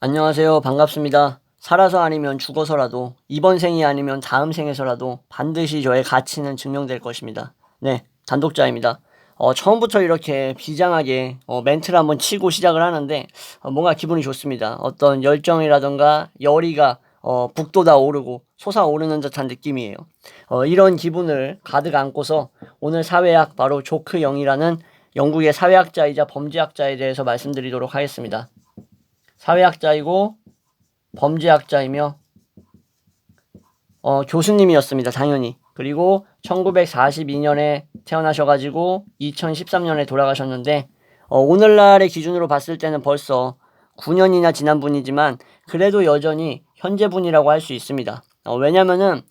안녕하세요. 반갑습니다. 살아서 아니면 죽어서라도 이번 생이 아니면 다음 생에서라도 반드시 저의 가치는 증명될 것입니다. 네, 단독자입니다. 처음부터 이렇게 비장하게 멘트를 한번 치고 시작을 하는데 뭔가 기분이 좋습니다. 어떤 열정이라던가 열의가 북돋아 오르고 솟아오르는 듯한 느낌이에요. 이런 기분을 가득 안고서 오늘 사회학 바로 조크 영이라는 영국의 사회학자이자 범죄학자에 대해서 말씀드리도록 하겠습니다. 사회학자이고 범죄학자이며 교수님이었습니다. 당연히. 그리고 1942년에 태어나셔가지고 2013년에 돌아가셨는데 오늘날의 기준으로 봤을 때는 벌써 9년이나 지난 분이지만 그래도 여전히 현재 분이라고 할 수 있습니다. 왜냐면은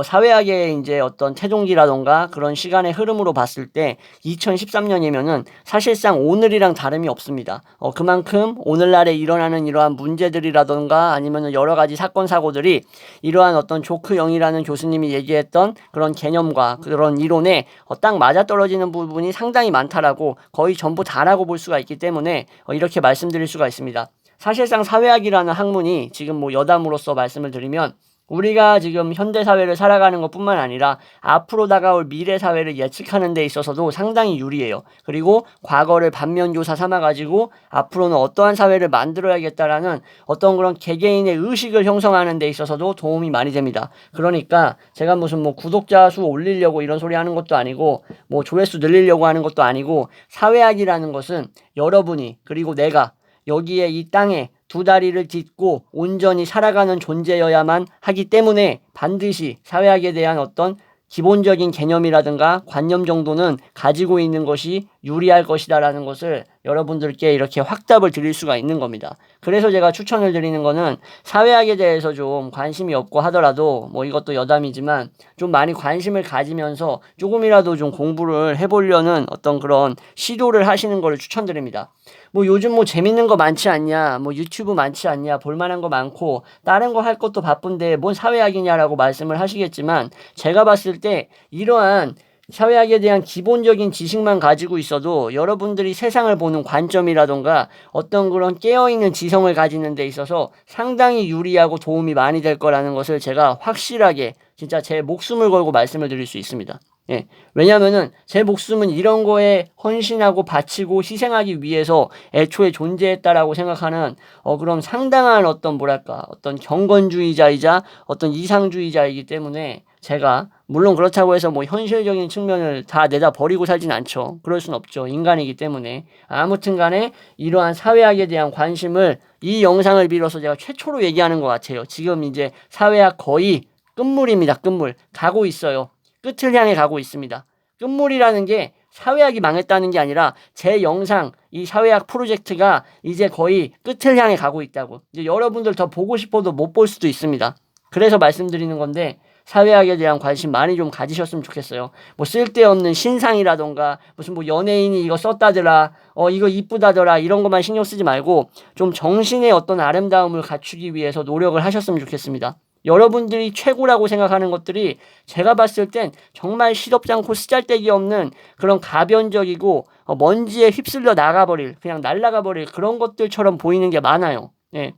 사회학의 이제 어떤 태동기라던가 그런 시간의 흐름으로 봤을 때 2013년이면은 사실상 오늘이랑 다름이 없습니다. 그만큼 오늘날에 일어나는 이러한 문제들이라던가 아니면은 여러 가지 사건 사고들이 이러한 어떤 조크 영이라는 교수님이 얘기했던 그런 개념과 그런 이론에 딱 맞아떨어지는 부분이 상당히 많다라고 거의 전부 다라고 볼 수가 있기 때문에 이렇게 말씀드릴 수가 있습니다. 사실상 사회학이라는 학문이 지금 뭐 여담으로서 말씀을 드리면 우리가 지금 현대사회를 살아가는 것뿐만 아니라 앞으로 다가올 미래사회를 예측하는 데 있어서도 상당히 유리해요. 그리고 과거를 반면교사 삼아가지고 앞으로는 어떠한 사회를 만들어야겠다라는 어떤 그런 개개인의 의식을 형성하는 데 있어서도 도움이 많이 됩니다. 그러니까 제가 무슨 뭐 구독자 수 올리려고 이런 소리 하는 것도 아니고 뭐 조회수 늘리려고 하는 것도 아니고 사회학이라는 것은 여러분이 그리고 내가 여기에 이 땅에 두 다리를 딛고 온전히 살아가는 존재여야만 하기 때문에 반드시 사회학에 대한 어떤 기본적인 개념이라든가 관념 정도는 가지고 있는 것이 유리할 것이다라는 것을 여러분들께 이렇게 확답을 드릴 수가 있는 겁니다. 그래서 제가 추천을 드리는 거는 사회학에 대해서 좀 관심이 없고 하더라도 뭐 이것도 여담이지만 좀 많이 관심을 가지면서 조금이라도 좀 공부를 해보려는 어떤 그런 시도를 하시는 것을 추천드립니다. 뭐 요즘 뭐 재밌는 거 많지 않냐, 뭐 유튜브 많지 않냐, 볼만한 거 많고 다른 거 할 것도 바쁜데 뭔 사회학이냐라고 말씀을 하시겠지만 제가 봤을 때 이러한 사회학에 대한 기본적인 지식만 가지고 있어도 여러분들이 세상을 보는 관점이라던가 어떤 그런 깨어있는 지성을 가지는 데 있어서 상당히 유리하고 도움이 많이 될 거라는 것을 제가 확실하게 진짜 제 목숨을 걸고 말씀을 드릴 수 있습니다. 예. 왜냐면은 제 목숨은 이런 거에 헌신하고 바치고 희생하기 위해서 애초에 존재했다라고 생각하는 그런 상당한 어떤 뭐랄까 어떤 경건주의자이자 어떤 이상주의자이기 때문에 제가 물론 그렇다고 해서 뭐 현실적인 측면을 다 내다 버리고 살진 않죠. 그럴 순 없죠. 인간이기 때문에. 아무튼 간에 이러한 사회학에 대한 관심을 이 영상을 빌어서 제가 최초로 얘기하는 것 같아요. 지금 이제 사회학 거의 끝물입니다. 끝물. 가고 있어요. 끝을 향해 가고 있습니다. 끝물이라는 게 사회학이 망했다는 게 아니라 제 영상, 이 사회학 프로젝트가 이제 거의 끝을 향해 가고 있다고. 이제 여러분들 더 보고 싶어도 못 볼 수도 있습니다. 그래서 말씀드리는 건데 사회학에 대한 관심 많이 좀 가지셨으면 좋겠어요. 뭐 쓸데없는 신상이라던가 무슨 뭐 연예인이 이거 썼다더라, 이거 이쁘다더라 이런 것만 신경 쓰지 말고 좀 정신의 어떤 아름다움을 갖추기 위해서 노력을 하셨으면 좋겠습니다. 여러분들이 최고라고 생각하는 것들이 제가 봤을 땐 정말 시덥지 않고 쓰잘데기 없는 그런 가변적이고 먼지에 휩쓸려 나가버릴 그냥 날아가버릴 그런 것들처럼 보이는 게 많아요. 예.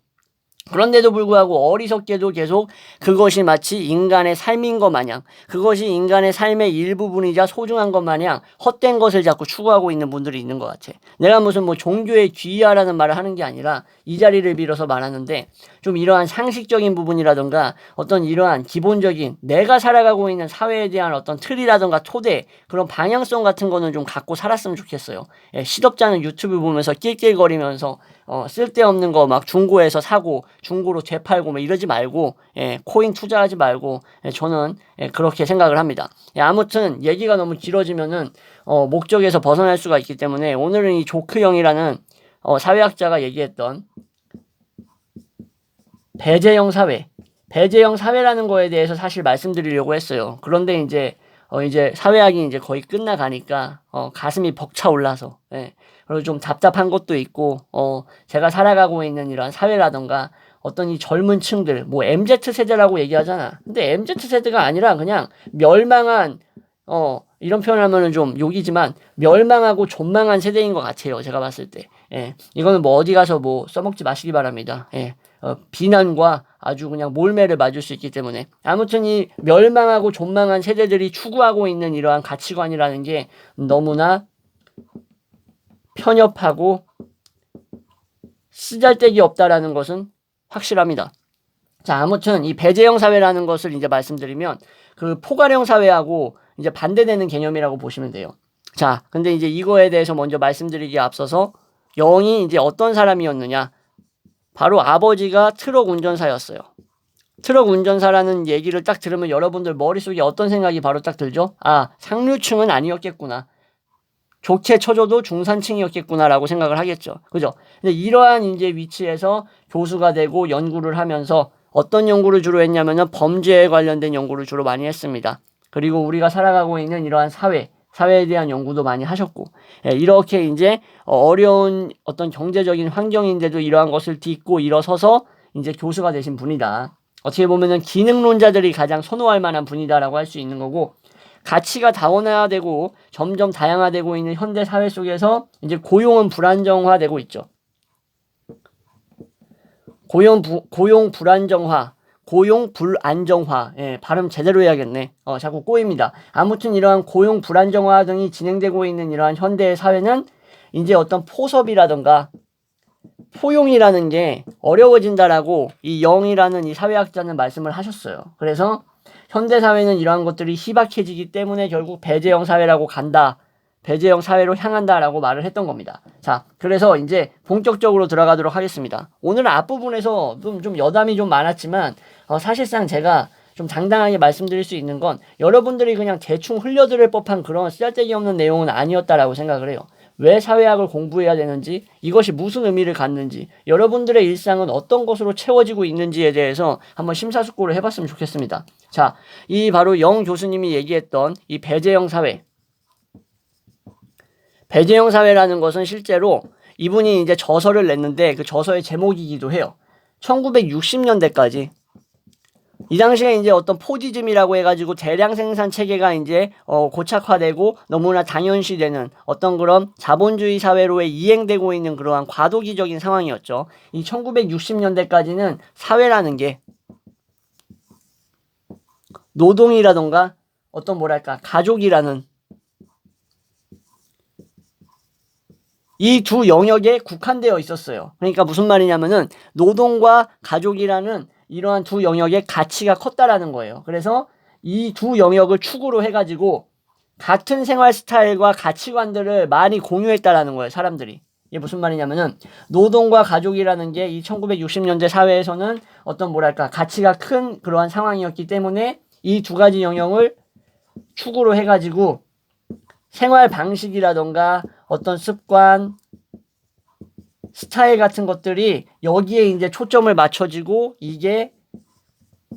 그런데도 불구하고 어리석게도 계속 그것이 마치 인간의 삶인 것 마냥 그것이 인간의 삶의 일부분이자 소중한 것 마냥 헛된 것을 자꾸 추구하고 있는 분들이 있는 것 같아. 내가 무슨 뭐 종교에 귀의하라는 말을 하는 게 아니라 이 자리를 빌어서 말하는데 좀 이러한 상식적인 부분이라든가 어떤 이러한 기본적인 내가 살아가고 있는 사회에 대한 어떤 틀이라든가 토대 그런 방향성 같은 거는 좀 갖고 살았으면 좋겠어요. 예, 시덥지 않은 유튜브 보면서 낄낄거리면서 쓸데없는 거 막 중고에서 사고 중고로 되팔고 뭐 이러지 말고 코인 투자하지 말고 저는 그렇게 생각을 합니다. 아무튼 얘기가 너무 길어지면은 목적에서 벗어날 수가 있기 때문에 오늘은 이 조크형이라는 사회학자가 얘기했던 배제형 사회, 배제형 사회라는 거에 대해서 사실 말씀드리려고 했어요. 그런데 이제 사회학이 이제 거의 끝나가니까 가슴이 벅차올라서 그리고 좀 답답한 것도 있고 제가 살아가고 있는 이런 사회라던가 어떤 이 젊은 층들 뭐 MZ 세대라고 얘기하잖아. 근데 MZ 세대가 아니라 그냥 멸망한 이런 표현하면은 좀 욕이지만 멸망하고 존망한 세대인 것 같아요. 제가 봤을 때. 예, 이거는 뭐 어디 가서 뭐 써먹지 마시기 바랍니다. 예, 비난과 아주 그냥 몰매를 맞을 수 있기 때문에. 아무튼 이 멸망하고 존망한 세대들이 추구하고 있는 이러한 가치관이라는 게 너무나 편협하고 쓰잘데기 없다라는 것은 확실합니다. 자, 아무튼 이 배제형 사회라는 것을 이제 말씀드리면 그 포괄형 사회하고 이제 반대되는 개념이라고 보시면 돼요. 자, 근데 이제 이거에 대해서 먼저 말씀드리기에 앞서서 영이 이제 어떤 사람이었느냐? 바로 아버지가 트럭 운전사였어요. 트럭 운전사라는 얘기를 딱 들으면 여러분들 머릿속에 어떤 생각이 바로 딱 들죠? 아, 상류층은 아니었겠구나. 좋게 쳐줘도 중산층이었겠구나라고 생각을 하겠죠. 그죠? 근데 이러한 이제 위치에서 교수가 되고 연구를 하면서 어떤 연구를 주로 했냐면은 범죄에 관련된 연구를 주로 많이 했습니다. 그리고 우리가 살아가고 있는 이러한 사회에 대한 연구도 많이 하셨고, 예, 이렇게 이제 어려운 어떤 경제적인 환경인데도 이러한 것을 딛고 일어서서 이제 교수가 되신 분이다. 어떻게 보면은 기능론자들이 가장 선호할 만한 분이다라고 할 수 있는 거고, 가치가 다원화되고 점점 다양화되고 있는 현대 사회 속에서 이제 고용은 불안정화되고 있죠. 고용 불안정화, 고용 불안정화. 예, 발음 제대로 해야겠네. 자꾸 꼬입니다. 아무튼 이러한 고용 불안정화 등이 진행되고 있는 이러한 현대의 사회는 이제 어떤 포섭이라던가 포용이라는 게 어려워진다라고 이 영이라는 이 사회학자는 말씀을 하셨어요. 그래서 현대 사회는 이러한 것들이 희박해지기 때문에 결국 배제형 사회라고 간다. 배제형 사회로 향한다라고 말을 했던 겁니다. 자, 그래서 이제 본격적으로 들어가도록 하겠습니다. 오늘 앞부분에서 좀 여담이 좀 많았지만 사실상 제가 좀 당당하게 말씀드릴 수 있는 건 여러분들이 그냥 대충 흘려들을 법한 그런 쓰잘데기 없는 내용은 아니었다라고 생각을 해요. 왜 사회학을 공부해야 되는지, 이것이 무슨 의미를 갖는지, 여러분들의 일상은 어떤 것으로 채워지고 있는지에 대해서 한번 심사숙고를 해봤으면 좋겠습니다. 자, 이 바로 영 교수님이 얘기했던 이 배제형 사회. 배제형 사회라는 것은 실제로 이분이 이제 저서를 냈는데 그 저서의 제목이기도 해요. 1960년대까지. 이 당시에 이제 어떤 포지즘이라고 해가지고 대량 생산 체계가 이제 고착화되고 너무나 당연시되는 어떤 그런 자본주의 사회로에 이행되고 있는 그러한 과도기적인 상황이었죠. 이 1960년대까지는 사회라는 게 노동이라던가 어떤 뭐랄까 가족이라는 이 두 영역에 국한되어 있었어요. 그러니까 무슨 말이냐면은 노동과 가족이라는 이러한 두 영역의 가치가 컸다라는 거예요. 그래서 이 두 영역을 축으로 해가지고 같은 생활 스타일과 가치관들을 많이 공유했다라는 거예요, 사람들이. 이게 무슨 말이냐면은 노동과 가족이라는 게 이 1960년대 사회에서는 어떤 뭐랄까 가치가 큰 그러한 상황이었기 때문에 이 두 가지 영역을 축으로 해가지고 생활 방식이라던가 어떤 습관, 스타일 같은 것들이 여기에 이제 초점을 맞춰지고 이게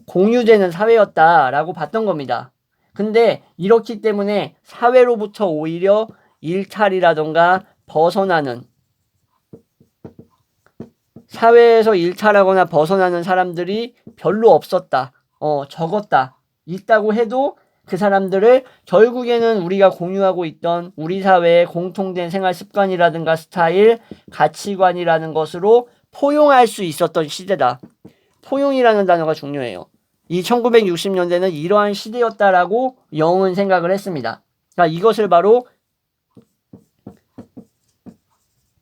공유되는 사회였다라고 봤던 겁니다. 근데 이렇기 때문에 사회로부터 오히려 일탈이라던가 벗어나는 사회에서 일탈하거나 벗어나는 사람들이 별로 없었다. 적었다. 있다고 해도 그 사람들을 결국에는 우리가 공유하고 있던 우리 사회의 공통된 생활 습관이라든가 스타일, 가치관이라는 것으로 포용할 수 있었던 시대다. 포용이라는 단어가 중요해요. 이 1960년대는 이러한 시대였다라고 영은 생각을 했습니다. 그러니까 이것을 바로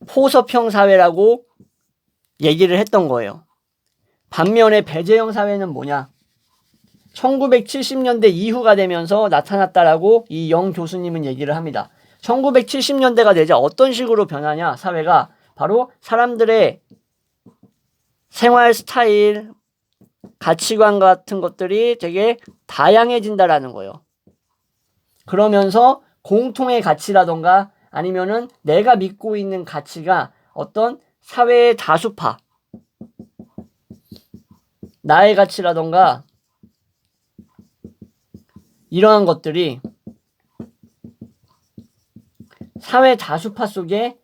포섭형 사회라고 얘기를 했던 거예요. 반면에 배제형 사회는 뭐냐? 1970년대 이후가 되면서 나타났다라고 이 영 교수님은 얘기를 합니다. 1970년대가 되자 어떤 식으로 변하냐, 사회가. 바로 사람들의 생활 스타일, 가치관 같은 것들이 되게 다양해진다라는 거예요. 그러면서 공통의 가치라던가 아니면은 내가 믿고 있는 가치가 어떤 사회의 다수파, 나의 가치라던가 이러한 것들이 사회 다수파 속에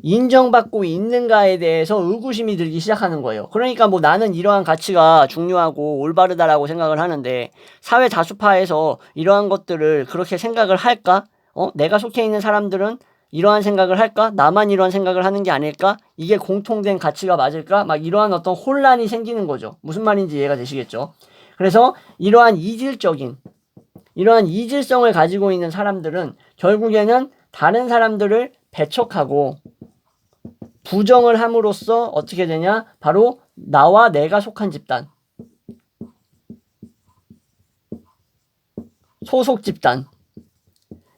인정받고 있는가에 대해서 의구심이 들기 시작하는 거예요. 그러니까 뭐 나는 이러한 가치가 중요하고 올바르다라고 생각을 하는데 사회 다수파에서 이러한 것들을 그렇게 생각을 할까? 내가 속해 있는 사람들은 이러한 생각을 할까? 나만 이러한 생각을 하는 게 아닐까? 이게 공통된 가치가 맞을까? 막 이러한 어떤 혼란이 생기는 거죠. 무슨 말인지 이해가 되시겠죠? 그래서 이러한 이질성을 가지고 있는 사람들은 결국에는 다른 사람들을 배척하고 부정을 함으로써 어떻게 되냐? 바로 나와 내가 속한 집단, 소속 집단,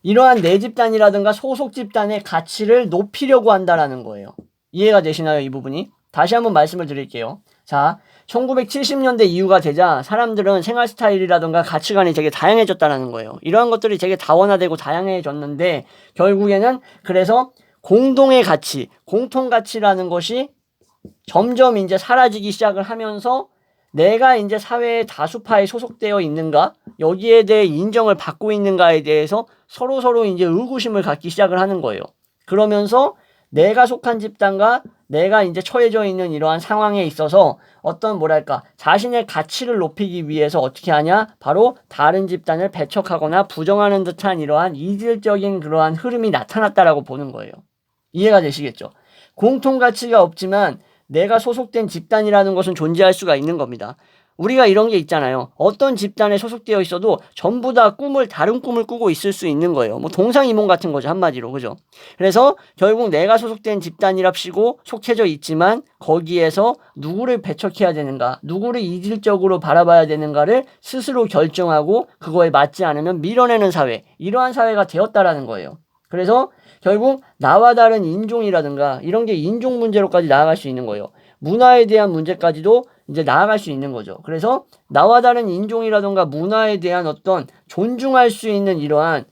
이러한 내 집단이라든가 소속 집단의 가치를 높이려고 한다라는 거예요. 이해가 되시나요, 이 부분이? 다시 한번 말씀을 드릴게요. 자, 1970년대 이후가 되자 사람들은 생활 스타일이라든가 가치관이 되게 다양해졌다는 거예요. 이러한 것들이 되게 다원화되고 다양해졌는데 결국에는 그래서 공동의 가치, 공통 가치라는 것이 점점 이제 사라지기 시작을 하면서 내가 이제 사회의 다수파에 소속되어 있는가, 여기에 대해 인정을 받고 있는가에 대해서 서로 이제 의구심을 갖기 시작을 하는 거예요. 그러면서 내가 속한 집단과 내가 이제 처해져 있는 이러한 상황에 있어서 어떤 뭐랄까 자신의 가치를 높이기 위해서 어떻게 하냐? 바로 다른 집단을 배척하거나 부정하는 듯한 이러한 이질적인 그러한 흐름이 나타났다라고 보는 거예요. 이해가 되시겠죠? 공통 가치가 없지만 내가 소속된 집단이라는 것은 존재할 수가 있는 겁니다. 우리가 이런 게 있잖아요. 어떤 집단에 소속되어 있어도 전부 다 다른 꿈을 꾸고 있을 수 있는 거예요. 뭐 동상이몽 같은 거죠, 한마디로. 그죠? 그래서 결국 내가 소속된 집단이랍시고 속해져 있지만 거기에서 누구를 배척해야 되는가, 누구를 이질적으로 바라봐야 되는가를 스스로 결정하고 그거에 맞지 않으면 밀어내는 사회, 이러한 사회가 되었다라는 거예요. 그래서 결국 나와 다른 인종이라든가 이런 게 인종 문제로까지 나아갈 수 있는 거예요. 문화에 대한 문제까지도 이제 나아갈 수 있는 거죠. 그래서 나와 다른 인종이라든가 문화에 대한 어떤 존중할 수 있는 이러한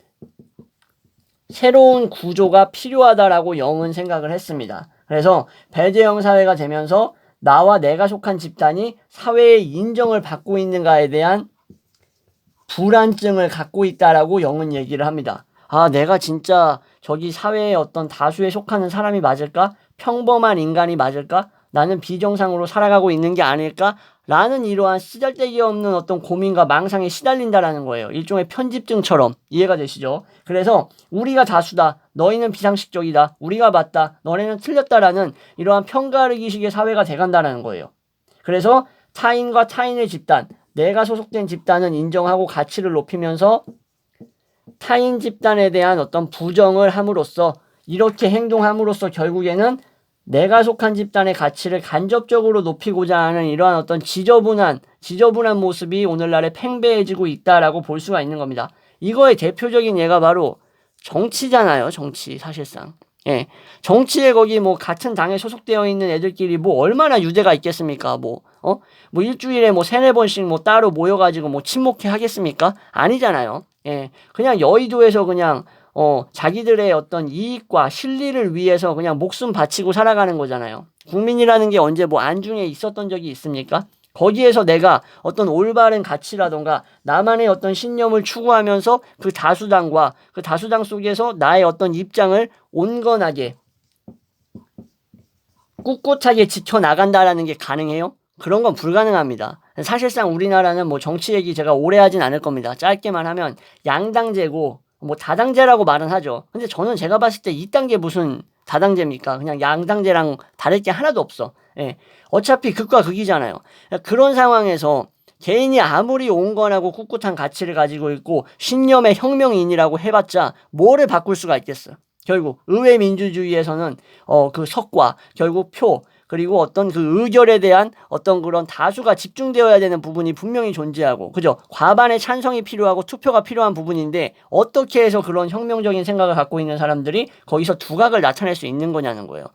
새로운 구조가 필요하다라고 영은 생각을 했습니다. 그래서 배제형 사회가 되면서 나와 내가 속한 집단이 사회의 인정을 받고 있는가에 대한 불안증을 갖고 있다라고 영은 얘기를 합니다. 아, 내가 진짜 저기 사회의 어떤 다수에 속하는 사람이 맞을까? 평범한 인간이 맞을까? 나는 비정상으로 살아가고 있는 게 아닐까? 라는 이러한 쓰잘데기 없는 어떤 고민과 망상에 시달린다라는 거예요. 일종의 편집증처럼. 이해가 되시죠? 그래서 우리가 다수다. 너희는 비상식적이다. 우리가 맞다. 너네는 틀렸다라는 이러한 편가르기식의 사회가 돼간다는 거예요. 그래서 타인과 타인의 집단, 내가 소속된 집단은 인정하고 가치를 높이면서 타인 집단에 대한 어떤 부정을 함으로써 이렇게 행동함으로써 결국에는 내가 속한 집단의 가치를 간접적으로 높이고자 하는 이러한 어떤 지저분한 모습이 오늘날에 팽배해지고 있다라고 볼 수가 있는 겁니다. 이거의 대표적인 예가 바로 정치잖아요. 정치 사실상. 예. 정치에 거기 뭐 같은 당에 소속되어 있는 애들끼리 뭐 얼마나 유대가 있겠습니까? 뭐 일주일에 뭐 3-4번씩 뭐 따로 모여가지고 뭐 친목회 하겠습니까? 아니잖아요. 예. 그냥 여의도에서 그냥 자기들의 어떤 이익과 실리를 위해서 그냥 목숨 바치고 살아가는 거잖아요. 국민이라는 게 언제 뭐 안중에 있었던 적이 있습니까? 거기에서 내가 어떤 올바른 가치라던가 나만의 어떤 신념을 추구하면서 그 다수당 속에서 나의 어떤 입장을 온건하게 꿋꿋하게 지켜나간다라는 게 가능해요? 그런 건 불가능합니다. 사실상 우리나라는 뭐 정치 얘기 제가 오래 하진 않을 겁니다. 짧게만 하면 양당제고 뭐 다당제라고 말은 하죠. 근데 저는 제가 봤을 때 이 단계 무슨 다당제입니까? 그냥 양당제랑 다를 게 하나도 없어. 예. 어차피 극과 극이잖아요. 그런 상황에서 개인이 아무리 온건하고 꿋꿋한 가치를 가지고 있고 신념의 혁명인이라고 해봤자 뭐를 바꿀 수가 있겠어. 결국 의회 민주주의에서는 그 석과 결국 표 그리고 어떤 그 의결에 대한 어떤 그런 다수가 집중되어야 되는 부분이 분명히 존재하고, 그죠? 과반의 찬성이 필요하고 투표가 필요한 부분인데 어떻게 해서 그런 혁명적인 생각을 갖고 있는 사람들이 거기서 두각을 나타낼 수 있는 거냐는 거예요.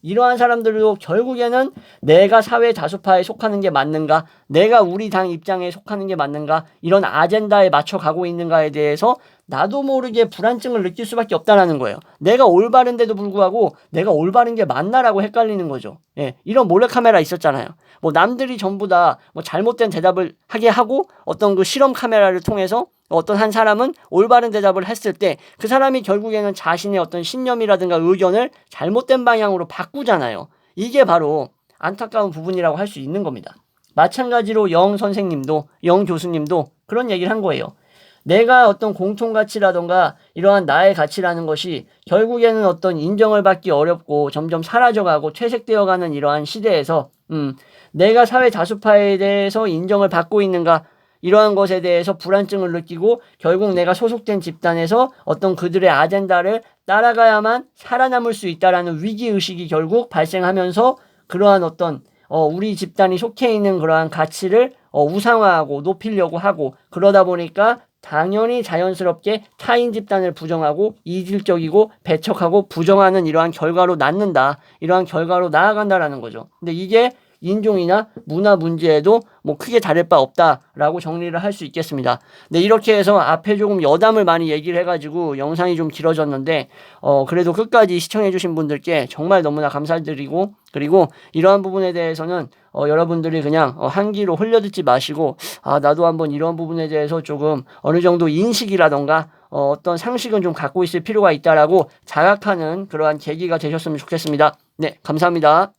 이러한 사람들도 결국에는 내가 사회 다수파에 속하는 게 맞는가, 내가 우리 당 입장에 속하는 게 맞는가, 이런 아젠다에 맞춰 가고 있는가에 대해서 나도 모르게 불안증을 느낄 수밖에 없다는 거예요. 내가 올바른데도 불구하고 내가 올바른 게 맞나라고 헷갈리는 거죠. 예, 이런 몰래카메라 있었잖아요. 뭐 남들이 전부 다 뭐 잘못된 대답을 하게 하고 어떤 그 실험 카메라를 통해서 어떤 한 사람은 올바른 대답을 했을 때 그 사람이 결국에는 자신의 어떤 신념이라든가 의견을 잘못된 방향으로 바꾸잖아요. 이게 바로 안타까운 부분이라고 할 수 있는 겁니다. 마찬가지로 영 교수님도 그런 얘기를 한 거예요. 내가 어떤 공통가치라던가 이러한 나의 가치라는 것이 결국에는 어떤 인정을 받기 어렵고 점점 사라져가고 퇴색되어가는 이러한 시대에서 내가 사회 다수파에 대해서 인정을 받고 있는가, 이러한 것에 대해서 불안증을 느끼고 결국 내가 소속된 집단에서 어떤 그들의 아젠다를 따라가야만 살아남을 수 있다라는 위기의식이 결국 발생하면서 그러한 어떤 우리 집단이 속해 있는 그러한 가치를 우상화하고 높이려고 하고, 그러다 보니까 당연히 자연스럽게 타인 집단을 부정하고 이질적이고 배척하고 부정하는 이러한 결과로 낳는다. 이러한 결과로 나아간다라는 거죠. 근데 이게 인종이나 문화 문제에도 뭐 크게 다를 바 없다라고 정리를 할 수 있겠습니다. 네, 이렇게 해서 앞에 조금 여담을 많이 얘기를 해가지고 영상이 좀 길어졌는데 그래도 끝까지 시청해주신 분들께 정말 너무나 감사드리고, 그리고 이러한 부분에 대해서는 여러분들이 그냥 한 귀로 흘려듣지 마시고 나도 한번 이런 부분에 대해서 조금 어느 정도 인식이라던가 어떤 상식은 좀 갖고 있을 필요가 있다라고 자각하는 그러한 계기가 되셨으면 좋겠습니다. 네, 감사합니다.